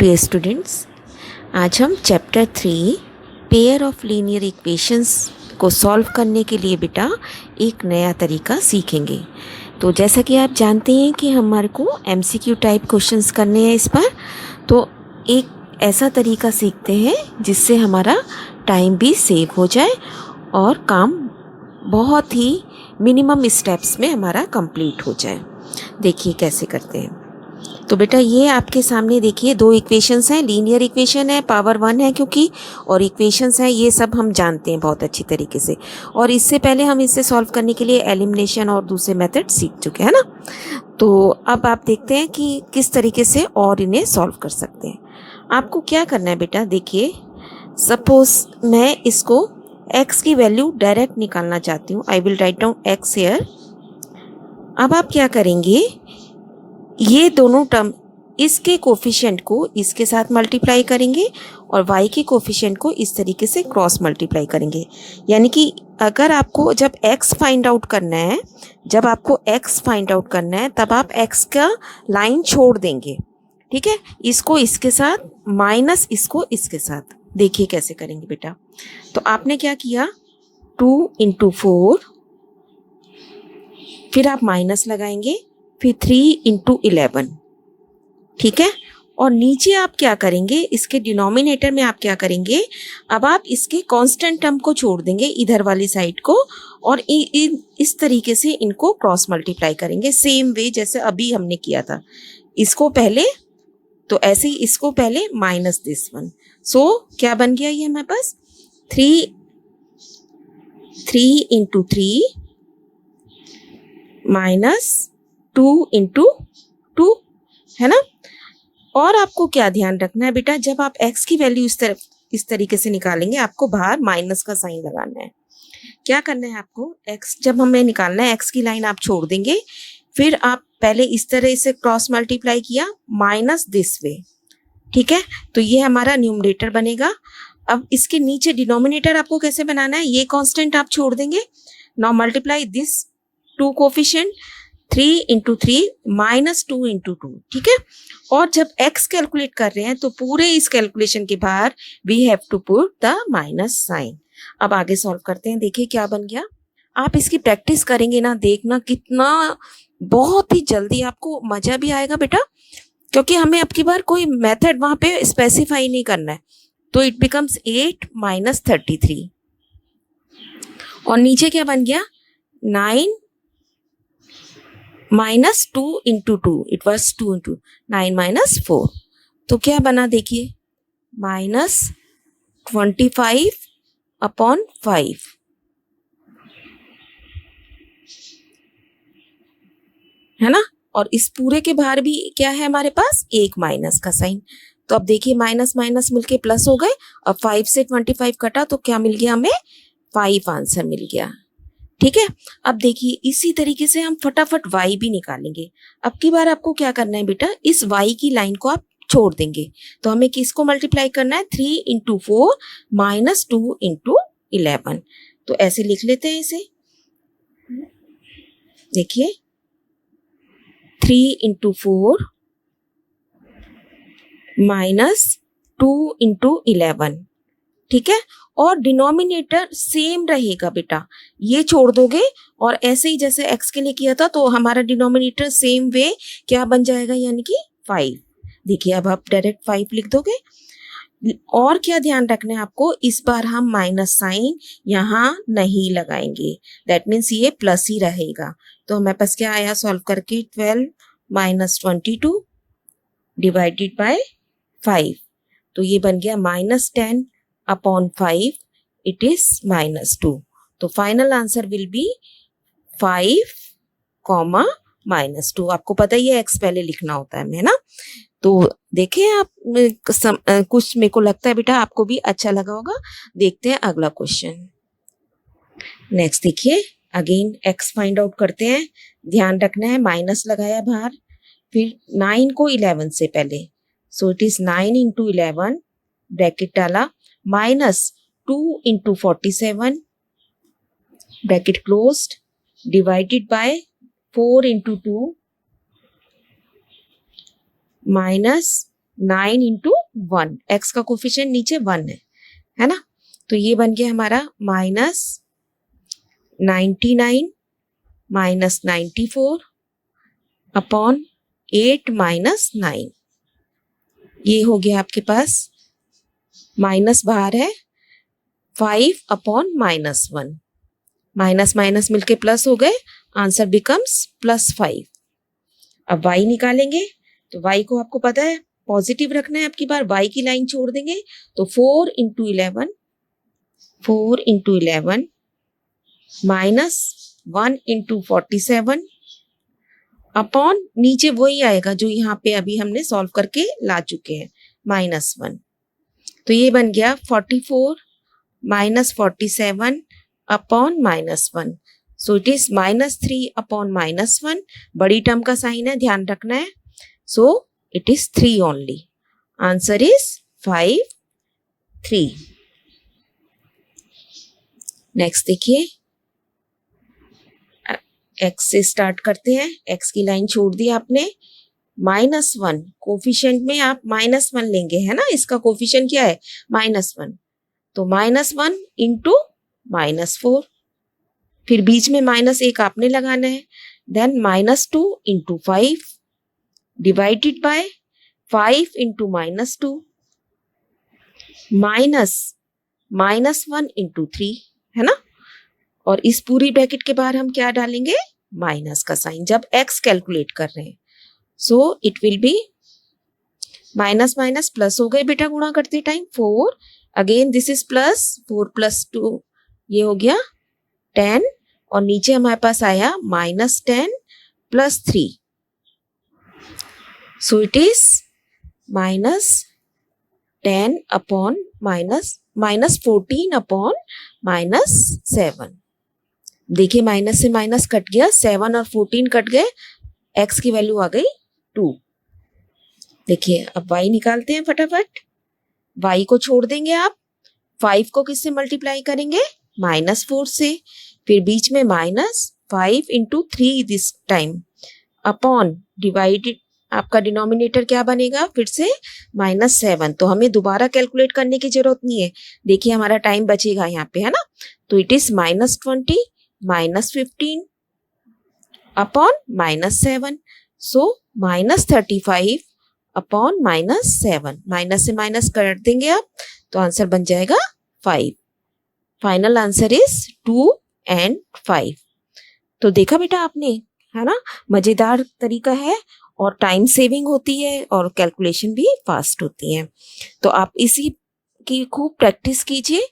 Dear students, आज हम chapter 3 pair of linear equations को सॉल्व करने के लिए बेटा एक नया तरीका सीखेंगे। तो जैसा कि आप जानते हैं कि हमारे को एमसीक्यू टाइप क्वेश्चंस करने हैं इस पर, तो एक ऐसा तरीका सीखते हैं जिससे हमारा टाइम भी सेव हो जाए और काम बहुत ही मिनिमम स्टेप्स में हमारा कंप्लीट हो जाए। देखिए कैसे करते हैं। तो बेटा ये आपके सामने देखिए दो इक्वेशंस हैं, लीनियर इक्वेशन है, पावर 1 है क्योंकि, और इक्वेशंस हैं, ये सब हम जानते हैं बहुत अच्छी तरीके से। और इससे पहले हम इसे सॉल्व करने के लिए एलिमिनेशन और दूसरे मेथड सीख चुके हैं ना। तो अब आप देखते हैं कि किस तरीके से और इन्हें सॉल्व कर सकते हैं। आपको क्या करना है बेटा, देखिए सपोज मैं इसको x की वैल्यू डायरेक्ट निकालना चाहती हूँ। I will write down x here. अब आप क्या करेंगे, ये दोनों टर्म, इसके कोफिशिएंट को इसके साथ मल्टीप्लाई करेंगे और y के कोफिशिएंट को इस तरीके से क्रॉस मल्टीप्लाई करेंगे। यानी कि अगर आपको जब x फाइंड आउट करना है, तब आप x का लाइन छोड़ देंगे, ठीक है। इसको इसके साथ माइनस इसको इसके साथ। देखिए कैसे करेंगे बेटा। तो आपने क्या किया, 2 × 4, फिर आप माइनस लगाएंगे, फिर 3 × 11, ठीक है। और नीचे आप क्या करेंगे, इसके डिनोमिनेटर में आप क्या करेंगे, अब आप इसके कांस्टेंट टर्म को छोड़ देंगे इधर वाली साइड को, और इस तरीके से इनको क्रॉस मल्टीप्लाई करेंगे सेम वे जैसे अभी हमने किया था। इसको पहले, तो ऐसे ही इसको पहले माइनस दिस वन। सो क्या बन गया ये हमारे पास, 3 × 3 माइनस 2 × 2, है ना। और आपको क्या ध्यान रखना है बेटा, जब आप x की वैल्यू इस तरीके से निकालेंगे, आपको बाहर माइनस का साइन लगाना है। क्या करना है आपको, x जब हमें निकालना है, x की लाइन आप छोड़ देंगे, फिर आप पहले इस तरह से क्रॉस मल्टीप्लाई किया माइनस दिस वे, ठीक है। तो ये हमारा न्यूमरेटर बनेगा। अब इसके नीचे डिनोमिनेटर आपको कैसे बनाना है, ये कांस्टेंट आप छोड़ देंगे। Now multiply this 2 coefficient, 3 × 3 minus 2 × 2, ठीक है। और जब x कैलकुलेट कर रहे हैं तो पूरे इस कैलकुलेशन के बाहर we have to put the minus sign. अब आगे सॉल्व करते हैं। देखिए क्या बन गया। आप इसकी प्रैक्टिस करेंगे ना, देखना कितना बहुत ही जल्दी आपको मजा भी आएगा बेटा, क्योंकि हमें अब की बार कोई मेथड वहां पे स्पेसिफाई नहीं करना है। तो इट बिकम्स 8 - 33, और नीचे क्या बन गया, 9 -2 × 2, इट वॉज 2 × 9 - 4। तो क्या बना देखिए, -25/5, है ना। और इस पूरे के बाहर भी क्या है हमारे पास, एक माइनस का साइन। तो अब देखिए माइनस माइनस मिलके प्लस हो गए, और 5 से 25 कटा तो क्या मिल गया हमें, 5 आंसर मिल गया, ठीक है। अब देखिए इसी तरीके से हम फटाफट y भी निकालेंगे। अब की बार आपको क्या करना है बेटा, इस y की लाइन को आप छोड़ देंगे। तो हमें किसको मल्टीप्लाई करना है, 3 × 4 माइनस 2 × 11। तो ऐसे लिख लेते हैं इसे। देखिए 3 × 4 माइनस 2 × 11, ठीक है। और डिनोमिनेटर सेम रहेगा बेटा, ये छोड़ दोगे और ऐसे ही जैसे x के लिए किया था, तो हमारा डिनोमिनेटर सेम वे क्या बन जाएगा, यानी कि 5। देखिए अब आप डायरेक्ट 5 लिख दोगे। और क्या ध्यान रखना है आपको, इस बार हम माइनस साइन यहाँ नहीं लगाएंगे, दैट मीन्स ये प्लस ही रहेगा। तो हमारे पास क्या आया सॉल्व करके, 12 - 22 डिवाइडेड बाय 5। तो ये बन गया -10/5, इट इज -2। तो फाइनल आंसर विल बी 5, -2। आपको पता ही है x पहले लिखना होता है ना। तो देखें आप, कुछ मेरे को लगता है बेटा आपको भी अच्छा लगा होगा। देखते हैं अगला क्वेश्चन। नेक्स्ट देखिए, अगेन x फाइंड आउट करते हैं। ध्यान रखना है माइनस लगाया बाहर, फिर 9 को 11 से पहले, सो इट इज 9 × 11 ब्रैकेट डाला, minus 2 × 47 bracket closed, divided by 4 × 2 minus 9 into 1, x का कोफिशिएंट नीचे 1 है ना। तो ये बन गया हमारा -99 माइनस 94 अपॉन 8 माइनस 9। ये हो गया आपके पास, माइनस बाहर है, 5 अपॉन -1, माइनस माइनस मिलके प्लस हो गए, आंसर बिकम्स +5। अब y निकालेंगे, तो y को आपको पता है पॉजिटिव रखना है, आपकी बार y की लाइन छोड़ देंगे, तो 4 इंटू 11 माइनस 1 इंटू 47 अपॉन नीचे वही आएगा जो यहाँ पे अभी हमने सॉल्व करके ला चुके हैं, -1। तो ये बन गया 44 minus 47 upon -1। So it is -3 upon -1। बड़ी टर्म का साइन है, ध्यान रखना है। So it is 3 only. Answer is 5, 3। Next देखिए, x से स्टार्ट करते हैं। x की लाइन छोड़ दी आपने, -1 कोफिशिएंट में आप -1 लेंगे, है ना, इसका कोफिशिएंट क्या है -1, तो -1 इंटू -4, फिर बीच में -1 आपने लगाना है, then -2 into 5 divided by 5 into -2 -1 into 3, है ना। और इस पूरी ब्रैकेट के बाहर हम क्या डालेंगे, माइनस का साइन, जब x कैलकुलेट कर रहे हैं। So it will be minus minus plus हो गए बेटा गुणा करते time, 4 again this is plus, 4 + 2 ये हो गया 10, और नीचे हमारे पास आया -10 + 3, so it is -10 upon -14 upon -7। देखिए माइनस से माइनस कट गया, 7 और 14 कट गए, x की वैल्यू आ गई 2। देखिए अब y निकालते हैं फटाफट। y को छोड़ देंगे आप, 5 को किससे मल्टीप्लाई करेंगे, -4 से, फिर बीच में -5 into 3 this time upon divided, आपका डिनोमिनेटर क्या बनेगा फिर से -7। तो हमें दोबारा कैलकुलेट करने की जरूरत नहीं है, देखिए हमारा टाइम बचेगा यहाँ पे, है ना। तो it is -20 -15 upon -7, so -35 upon -7, minus से माइनस कर देंगे आप, तो आंसर बन जाएगा 5। Final answer is 2 and 5। तो देखा बेटा आपने, है ना, मजेदार तरीका है और टाइम सेविंग होती है और कैलकुलेशन भी फास्ट होती है। तो आप इसी की खूब प्रैक्टिस कीजिए,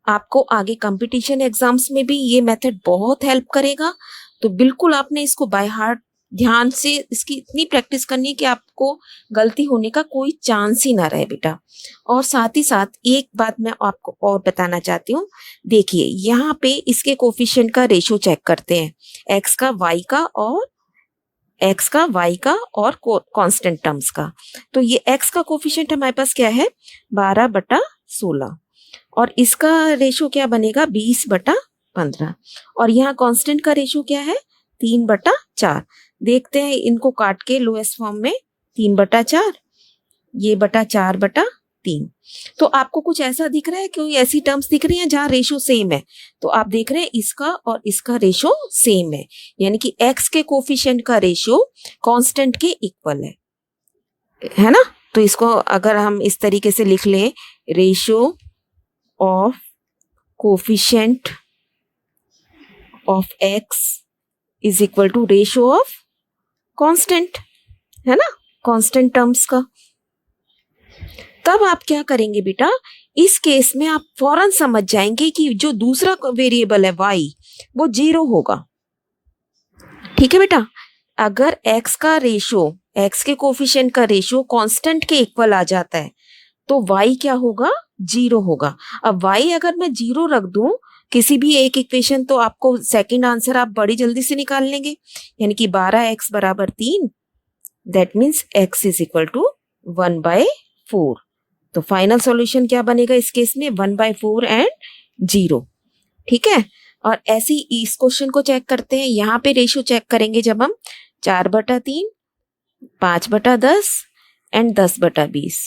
आपको आगे कंपटीशन एग्जाम्स में भी ये मेथड बहुत हेल्प करेगा। तो बिल्कुल आपने इसको बाय हार्ट ध्यान से इसकी इतनी प्रैक्टिस करनी है कि आपको गलती होने का कोई चांस ही ना रहे बेटा। और साथ ही साथ एक बात मैं आपको और बताना चाहती हूँ, देखिए यहाँ पे इसके कोफिशिएंट का रेशो चेक करते हैं, x का y का और कांस्टेंट टर्म्स का। तो ये x का कोफिशिएंट हमारे पास क्या है 12/16, और इसका रेशो क्या बनेगा 20/15, और यहाँ कांस्टेंट का रेशो क्या है 3/4। देखते हैं इनको काट के लोएस्ट फॉर्म में, 3/4 ये बटा 4/3। तो आपको कुछ ऐसा दिख रहा है, कोई ऐसी टर्म्स दिख रही हैं जहाँ रेशो सेम है, तो आप देख रहे हैं इसका और इसका रेशो सेम है, यानी कि x के कोफिशिएंट का रेशो कांस्टेंट के इक्वल है ना। तो इसको अगर हम इस तरीके से लिख लें, ratio of coefficient of x is equal to ratio of constant, है ना, कांस्टेंट टर्म्स का। तब आप क्या करेंगे बेटा, इस केस में आप फौरन समझ जाएंगे कि जो दूसरा वेरिएबल है y वो 0 होगा। ठीक है बेटा, अगर x का रेशो, x के कोफिशिएंट का रेशो कांस्टेंट के इक्वल आ जाता है तो y क्या होगा 0 होगा। अब y अगर मैं 0 रख दूं किसी भी एक इक्वेशन, तो आपको सेकंड आंसर आप बड़ी जल्दी से निकाल लेंगे, यानी कि 12x = 3, that means x is equal to 1/4। तो फाइनल सॉल्यूशन क्या बनेगा इस केस में 1/4 एंड 0। ठीक है, और ऐसे ही इस क्वेश्चन को चेक करते हैं, यहाँ पे रेशियो चेक करेंगे जब हम 4/3, 5/10 एंड 10/20।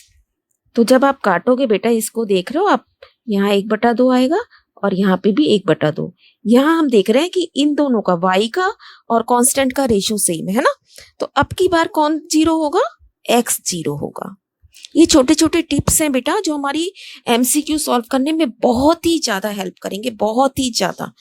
तो जब आप काटोगे बेटा, इसको देख रहे हो आप, यहाँ 1/2 आएगा और यहाँ पे भी 1/2। यहाँ हम देख रहे हैं कि इन दोनों का, y का और कांस्टेंट का रेशो सेम है ना। तो अब की बार कौन जीरो होगा? x जीरो होगा। ये छोटे छोटे टिप्स हैं बेटा जो हमारी एमसीक्यू सॉल्व करने में बहुत ही ज्यादा हेल्प करेंगे, बहुत ही ज्यादा।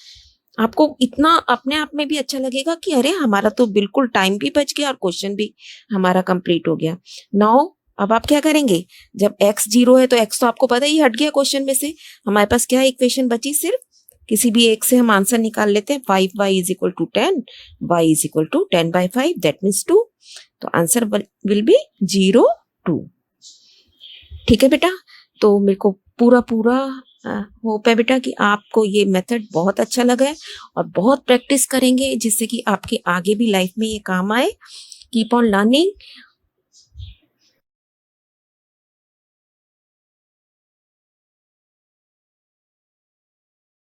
आपको इतना अपने आप में भी अच्छा लगेगा कि अरे हमारा तो बिल्कुल टाइम भी बच गया और क्वेश्चन भी हमारा कंप्लीट हो गया। नाउ अब आप क्या करेंगे, जब x जीरो है तो x तो आपको पता ही हट गया क्वेश्चन में से। हमारे पास क्या इक्वेशन बची, सिर्फ किसी भी एक से हम आंसर निकाल लेते हैं। 5y = 10, y = 10/5, that means 2। तो आंसर विल बी 0, 2। ठीक है बेटा, तो मेरे को पूरा पूरा होप है बेटा कि आपको ये मेथड बहुत अच्छा लगा है और बहुत प्रैक्टिस करेंगे जिससे कि आपके आगे भी लाइफ में ये काम आए। Keep on learning